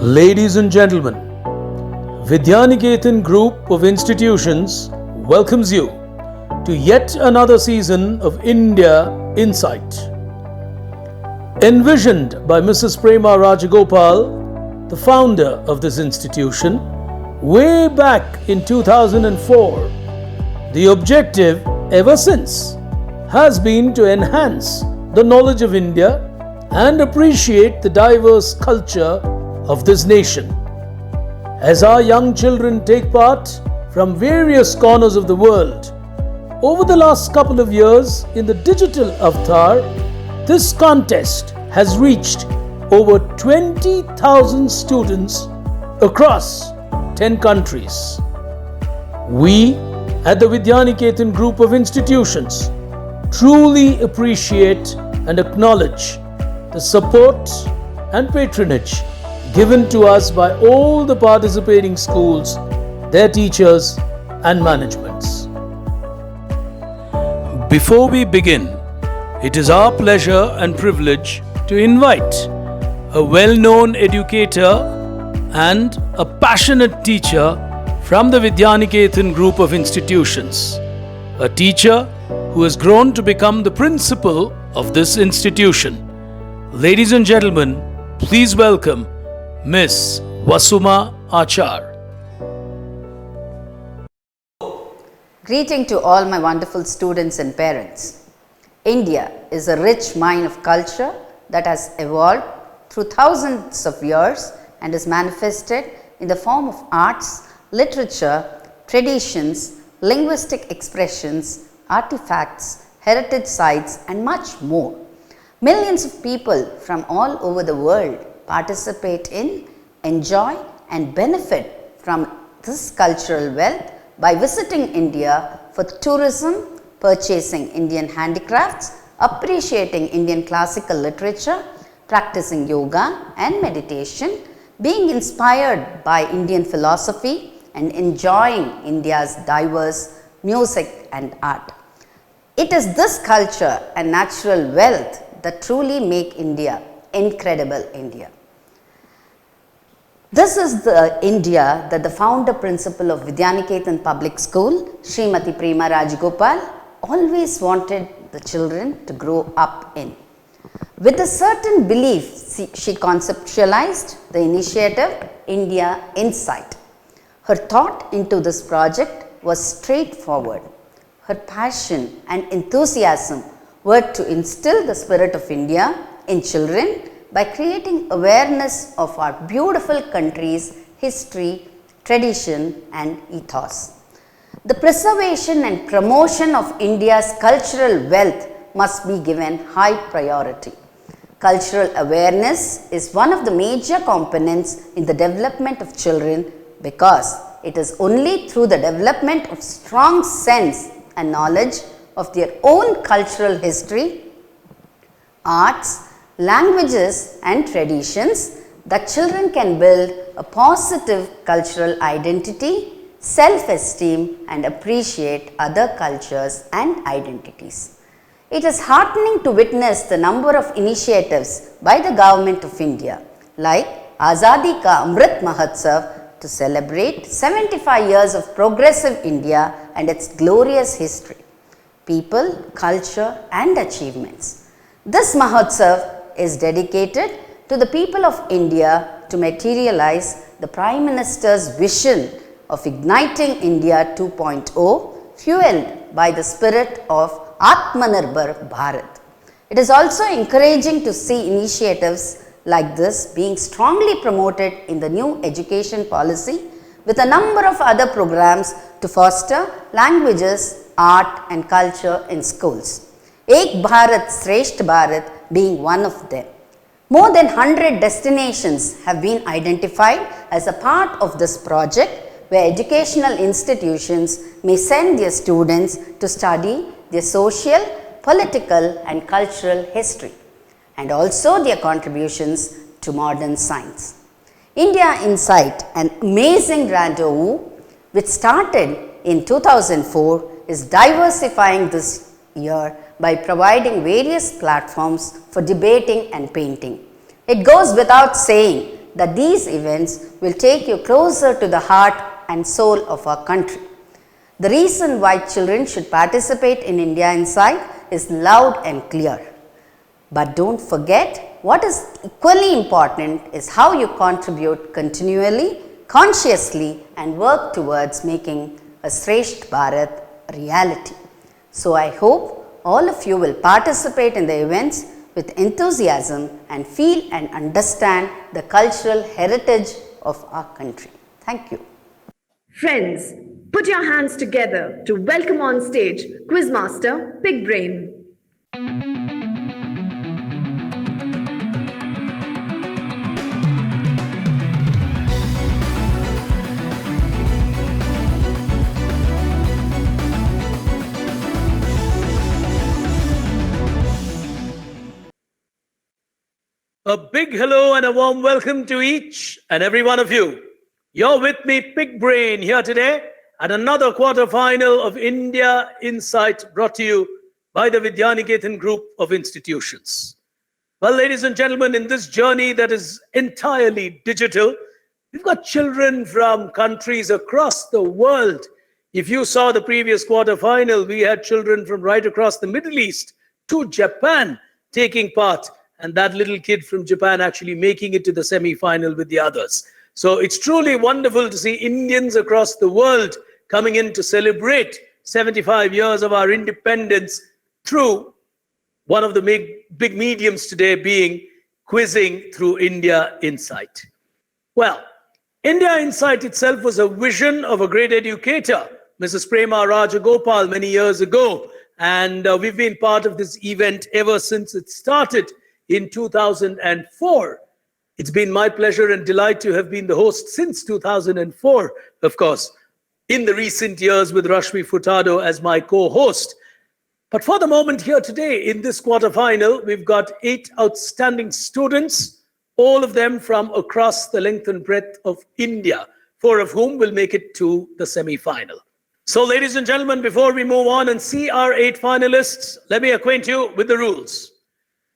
Ladies and gentlemen, Vidyaniketan Group of Institutions welcomes you to yet another season of India Insight. Envisioned by Mrs. Prema Rajagopal, the founder of this institution, way back in 2004, the objective ever since has been to enhance the knowledge of India and appreciate the diverse culture of this nation. As our young children take part from various corners of the world, over the last couple of years in the digital avatar, this contest has reached over 20,000 students across 10 countries. We at the Vidyaniketan Group of Institutions truly appreciate and acknowledge the support and patronage given to us by all the participating schools, their teachers and managements. Before we begin, it is our pleasure and privilege to invite a well-known educator and a passionate teacher from the Vidyaniketan Group of Institutions, a teacher who has grown to become the principal of this institution. Ladies and gentlemen, please welcome Miss Vasuma Achar. Greeting to all my wonderful students and parents. India is a rich mine of culture that has evolved through thousands of years and is manifested in the form of arts, literature, traditions, linguistic expressions, artifacts, heritage sites and much more. Millions of people from all over the world participate in, enjoy and benefit from this cultural wealth by visiting India for tourism, purchasing Indian handicrafts, appreciating Indian classical literature, practicing yoga and meditation, being inspired by Indian philosophy and enjoying India's diverse music and art. It is this culture and natural wealth that truly make India incredible India. This is the India that the founder principal of Vidyaniketan Public School, Srimati Prema Rajagopal, always wanted the children to grow up in. With a certain belief, she conceptualized the initiative India Insight. Her thought into this project was straightforward. Her passion and enthusiasm were to instill the spirit of India in children by creating awareness of our beautiful country's history, tradition and ethos. The preservation and promotion of India's cultural wealth must be given high priority. Cultural awareness is one of the major components in the development of children because it is only through the development of strong sense and knowledge of their own cultural history, arts, languages and traditions that children can build a positive cultural identity, self-esteem and appreciate other cultures and identities. It is heartening to witness the number of initiatives by the Government of India like Azadi Ka Amrit Mahotsav to celebrate 75 years of progressive India and its glorious history, people, culture and achievements. This Mahotsav is dedicated to the people of India to materialize the Prime Minister's vision of igniting India 2.0 fueled by the spirit of Atmanirbhar Bharat. It is also encouraging to see initiatives like this being strongly promoted in the new education policy with a number of other programs to foster languages, art and culture in schools. Ek Bharat Shreshth Bharat being one of them. More than 100 destinations have been identified as a part of this project where educational institutions may send their students to study their social, political and cultural history and also their contributions to modern science. India Insight, an amazing rendezvous which started in 2004, is diversifying this year by providing various platforms for debating and painting. It goes without saying that these events will take you closer to the heart and soul of our country. The reason why children should participate in India Inside is loud and clear. But don't forget, what is equally important is how you contribute continually, consciously, and work towards making a Shrestha Bharat a reality. So I hope all of you will participate in the events with enthusiasm and feel and understand the cultural heritage of our country. Thank you. Friends, put your hands together to welcome on stage Quizmaster Big Brain. A big hello and a warm welcome to each and every one of you. You're with me, Big Brain, here today at another quarter-final of India Insight, brought to you by the Vidyaniketan group of institutions. Well, ladies and gentlemen, in this journey that is entirely digital, we've got children from countries across the world. If you saw the previous quarter-final, we had children from right across the Middle East to Japan taking part, and that little kid from Japan actually making it to the semi-final with the others. So it's truly wonderful to see Indians across the world coming in to celebrate 75 years of our independence through one of the big mediums today being quizzing through India Insight. Well, India Insight itself was a vision of a great educator, Mrs. Prema Rajagopal, many years ago. And we've been part of this event ever since it started in 2004. It's been my pleasure and delight to have been the host since 2004, of course, in the recent years with Rashmi Furtado as my co-host. But for the moment here today, in this quarterfinal, we've got 8 outstanding students, all of them from across the length and breadth of India, 4 of whom will make it to the semi-final. So, ladies and gentlemen, before we move on and see our 8 finalists, let me acquaint you with the rules.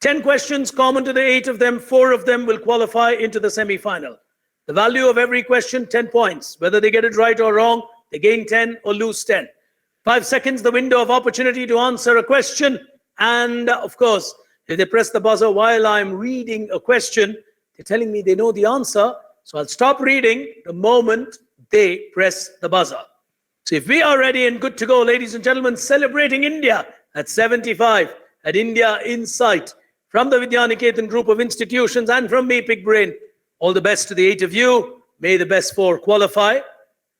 10 questions common to the 8 of them, 4 of them will qualify into the semi-final. The value of every question, 10 points. Whether they get it right or wrong, they gain 10 or lose 10. 5 seconds, the window of opportunity to answer a question. And of course, if they press the buzzer while I'm reading a question, they're telling me they know the answer. So I'll stop reading the moment they press the buzzer. So if we are ready and good to go, ladies and gentlemen, celebrating India at 75 at India Insight, from the Vidyaniketan group of institutions and from me, Big Brain, all the best to the 8 of you. May the best 4 qualify.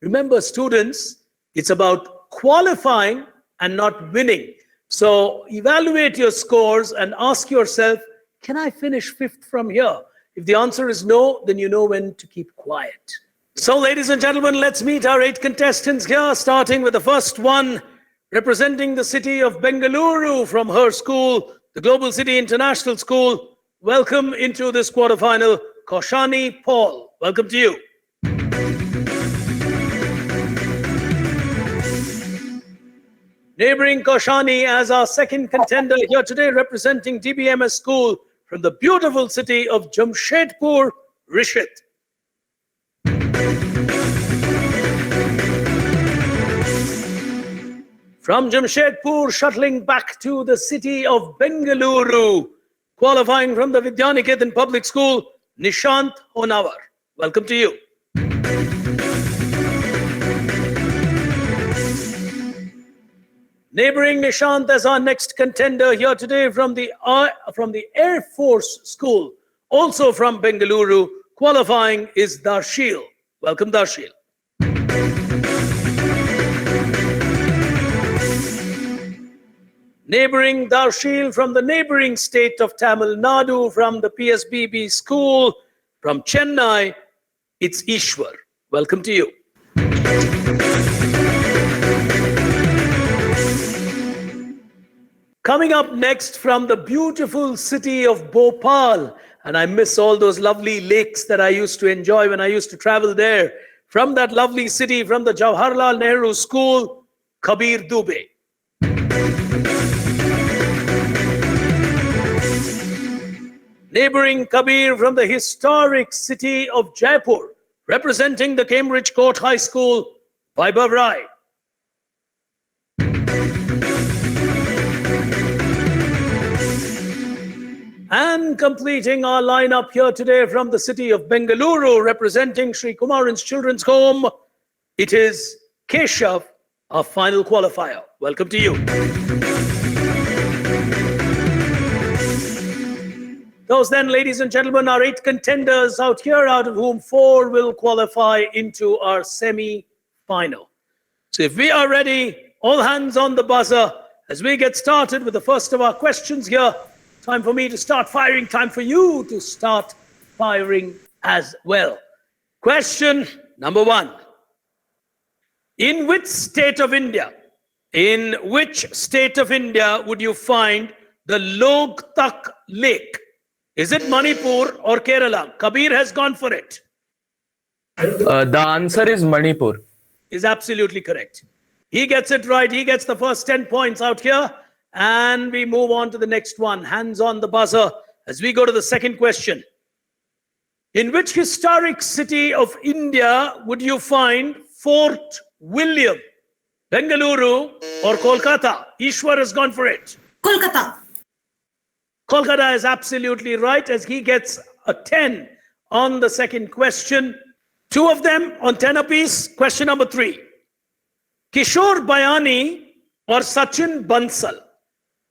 Remember, students, it's about qualifying and not winning. So evaluate your scores and ask yourself, can I finish 5th from here? If the answer is no, then you know when to keep quiet. So, ladies and gentlemen, let's meet our 8 contestants here, starting with the first one, representing the city of Bangalore from her school, the Global City International School. Welcome into this quarterfinal, Kaushani Paul. Welcome to you. Neighboring Kaushani as our second contender here today, representing DBMS School from the beautiful city of Jamshedpur, Rishit. From Jamshedpur, shuttling back to the city of Bengaluru, qualifying from the Vidyaniketan Public School, Nishant Honawar. Welcome to you. Neighboring Nishant as our next contender here today from the Air Force School, also from Bengaluru, qualifying is Darshil. Welcome, Darshil. Neighboring Darshil from the neighboring state of Tamil Nadu, from the PSBB school, from Chennai, it's Ishwar. Welcome to you. Coming up next from the beautiful city of Bhopal, and I miss all those lovely lakes that I used to enjoy when I used to travel there. From that lovely city, from the Jawaharlal Nehru School, Kabir Dubey. neighboring Kabir from the historic city of Jaipur, representing the Cambridge Court High School, Vaibhav Rai. And completing our lineup here today from the city of Bangalore, representing Sri Kumaran's Children's Home, it is Keshav, our final qualifier. Welcome to you. Those then, ladies and gentlemen, are 8 contenders out here, out of whom 4 will qualify into our semi-final. So if we are ready, all hands on the buzzer as we get started with the first of our questions here. Time for me to start firing, time for you to start firing as well. Question number 1. In which state of India would you find the Loktak Lake? Is it Manipur or Kerala? Kabir has gone for it. The answer is Manipur. Is absolutely correct. He gets it right. He gets the first 10 points out here. And we move on to the next one. Hands on the buzzer as we go to the second question. In which historic city of India would you find Fort William? Bengaluru or Kolkata? Ishwar has gone for it. Kolkata. Kolkata is absolutely right as he gets a 10 on the second question. 2 of them on 10 apiece. Question number 3. Kishore Bayani or Sachin Bansal?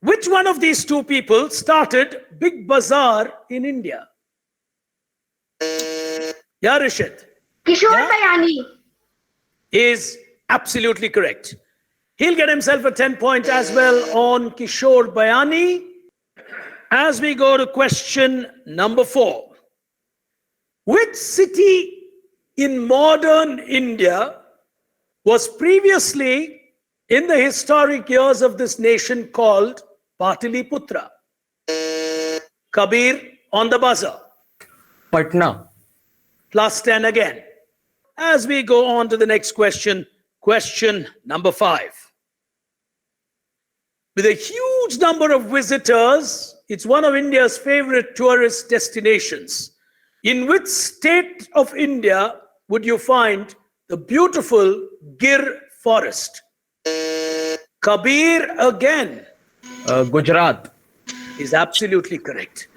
Which one of these 2 people started Big Bazaar in India? Yeah, Rishit. Kishore Bayani. Is absolutely correct. He'll get himself a 10 point as well on Kishore Bayani. As we go to question number 4. Which city in modern India was previously in the historic years of this nation called Pataliputra? Kabir on the buzzer. Patna. Plus 10 again. As we go on to the next question, question number 5. With a huge number of visitors, it's one of India's favorite tourist destinations. In which state of India would you find the beautiful Gir forest? Kabir again. Gujarat. Is absolutely correct.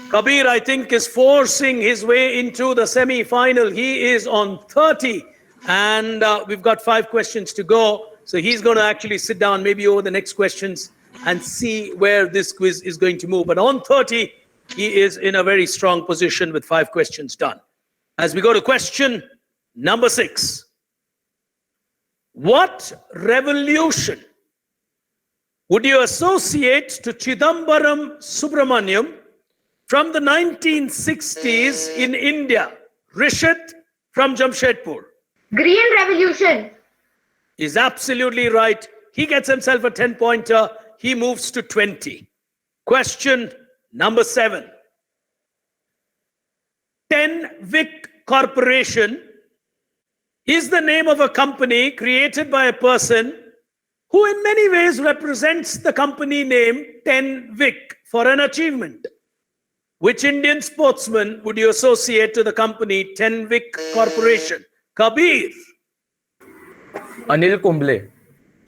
Kabir, I think, is forcing his way into the semi-final. He is on 30 and we've got 5 questions to go. So he's going to actually sit down maybe over the next questions and see where this quiz is going to move. But on 30, he is in a very strong position with 5 questions done. As we go to question number 6. What revolution would you associate to Chidambaram Subramaniam from the 1960s in India? Rishit from Jamshedpur. Green Revolution. Is absolutely right. He gets himself a 10-pointer. He moves to 20. Question number 7. Tenvic Corporation is the name of a company created by a person who in many ways represents the company name Tenvic for an achievement. Which Indian sportsman would you associate to the company Tenvic Corporation? Kabir. Anil Kumble.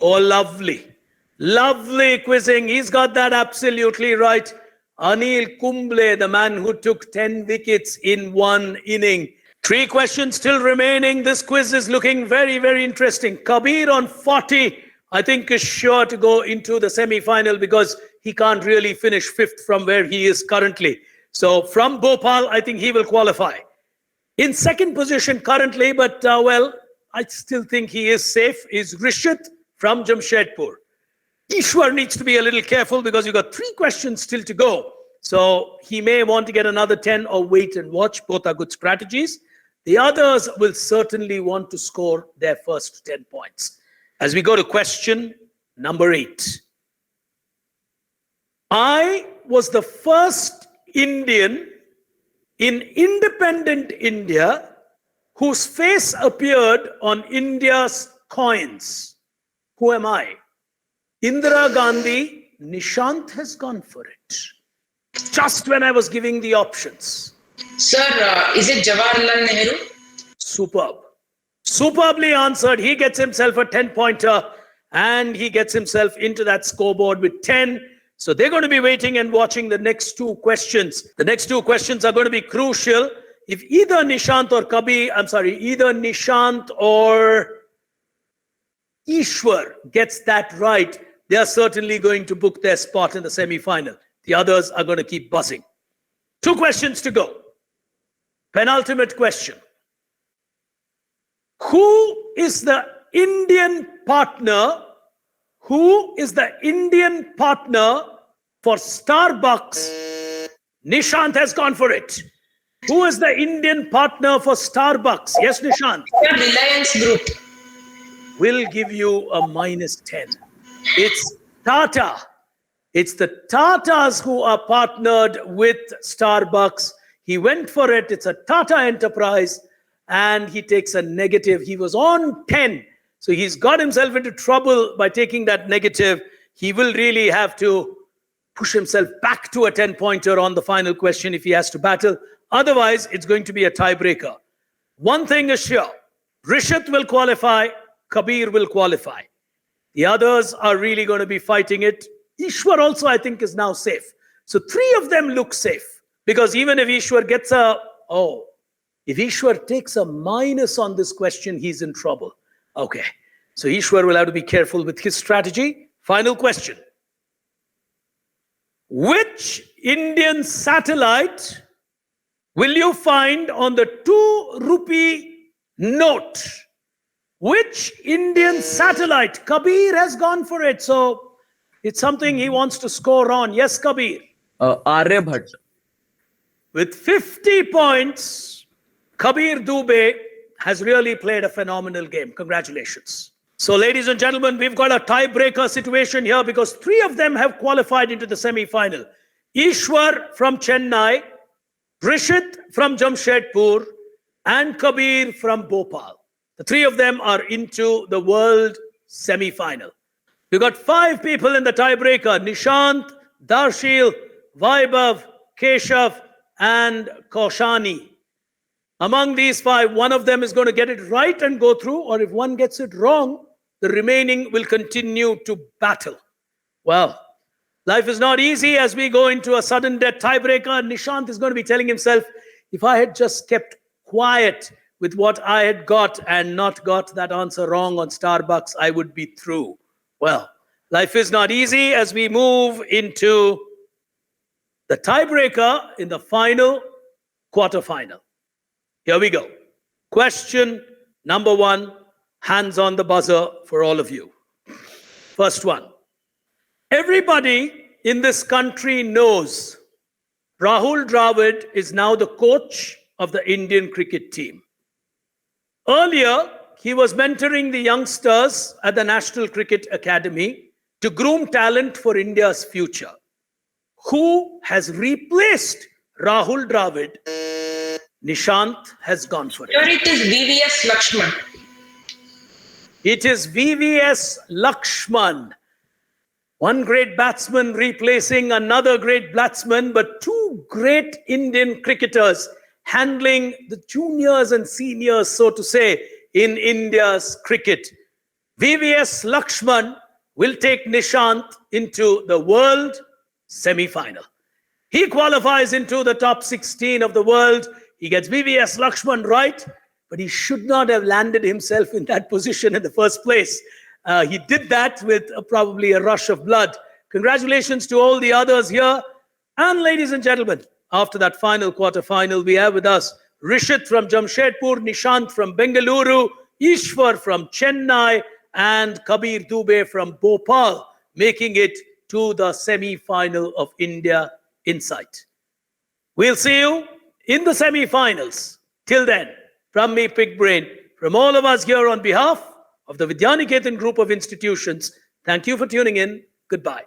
Oh, lovely. Lovely quizzing. He's got that absolutely right. Anil Kumble, the man who took 10 wickets in 1 inning. 3 questions still remaining. This quiz is looking very, very interesting. Kabir on 40, I think, is sure to go into the semi-final because he can't really finish 5th from where he is currently. So from Bhopal, I think he will qualify. In 2nd position currently, but well, I still think he is safe, is Rishit from Jamshedpur. Ishwar needs to be a little careful because you've got 3 questions still to go. So he may want to get another 10 or wait and watch. Both are good strategies. The others will certainly want to score their first 10 points. As we go to question number 8. I was the first Indian in independent India whose face appeared on India's coins. Who am I? Indira Gandhi. Nishant has gone for it. Just when I was giving the options. Sir, is it Jawaharlal Nehru? Superb. Superbly answered. He gets himself a 10-pointer and he gets himself into that scoreboard with 10. So they're going to be waiting and watching the next two questions. The next two questions are going to be crucial. If either Nishant or Ishwar gets that right, they are certainly going to book their spot in the semi-final. The others are going to keep buzzing. Two questions to go. Penultimate question. Who is the Indian partner? Who is the Indian partner for Starbucks? Nishant has gone for it. Who is the Indian partner for Starbucks? Yes, Nishant. Reliance Group. We'll give you a -10. It's Tata. It's the Tatas who are partnered with Starbucks. He went for it. It's a Tata enterprise. And he takes a negative. He was on 10. So he's got himself into trouble by taking that negative. He will really have to push himself back to a 10-pointer on the final question if he has to battle. Otherwise, it's going to be a tiebreaker. One thing is sure. Rishit will qualify. Kabir will qualify. The others are really going to be fighting it. Ishwar also, I think, is now safe. So three of them look safe. Because even if Ishwar gets if Ishwar takes a minus on this question, he's in trouble. Okay. So Ishwar will have to be careful with his strategy. Final question. Which Indian satellite will you find on the 2 rupee note? Which Indian satellite? Kabir has gone for it. So it's something he wants to score on. Yes, Kabir. Aryabhat. With 50 points, Kabir Dubey has really played a phenomenal game. Congratulations. So, ladies and gentlemen, we've got a tiebreaker situation here because 3 of them have qualified into the semi-final. Ishwar from Chennai, Rishit from Jamshedpur, and Kabir from Bhopal. The 3 of them are into the world semi-final. We've got 5 people in the tiebreaker. Nishant, Darshil, Vaibhav, Keshav, and Kaushani. Among these 5, one of them is going to get it right and go through, or if one gets it wrong, the remaining will continue to battle. Well, life is not easy as we go into a sudden death tiebreaker. Nishant is going to be telling himself, if I had just kept quiet with what I had got and not got that answer wrong on Starbucks, I would be through. Well, life is not easy as we move into the tiebreaker in the final quarterfinal. Here we go. Question number 1, hands on the buzzer for all of you. First one. Everybody in this country knows Rahul Dravid is now the coach of the Indian cricket team. Earlier, he was mentoring the youngsters at the National Cricket Academy to groom talent for India's future. Who has replaced Rahul Dravid? Nishant has gone for it. Sir, it is VVS Lakshman. It is VVS Lakshman. One great batsman replacing another great batsman, but 2 great Indian cricketers handling the juniors and seniors, so to say, in India's cricket. VVS Lakshman will take Nishant into the world semi-final. He qualifies into the top 16 of the world. He gets VVS Lakshman right, but he should not have landed himself in that position in the first place. He did that with probably a rush of blood. Congratulations to all the others here. And ladies and gentlemen, after that final quarterfinal, we have with us Rishit from Jamshedpur, Nishant from Bengaluru, Ishwar from Chennai, and Kabir Dubey from Bhopal, making it to the semi-final of India Insight. We'll see you in the semi-finals. Till then, from me, Pig Brain, from all of us here on behalf of the Vidyaniketan group of institutions, thank you for tuning in. Goodbye.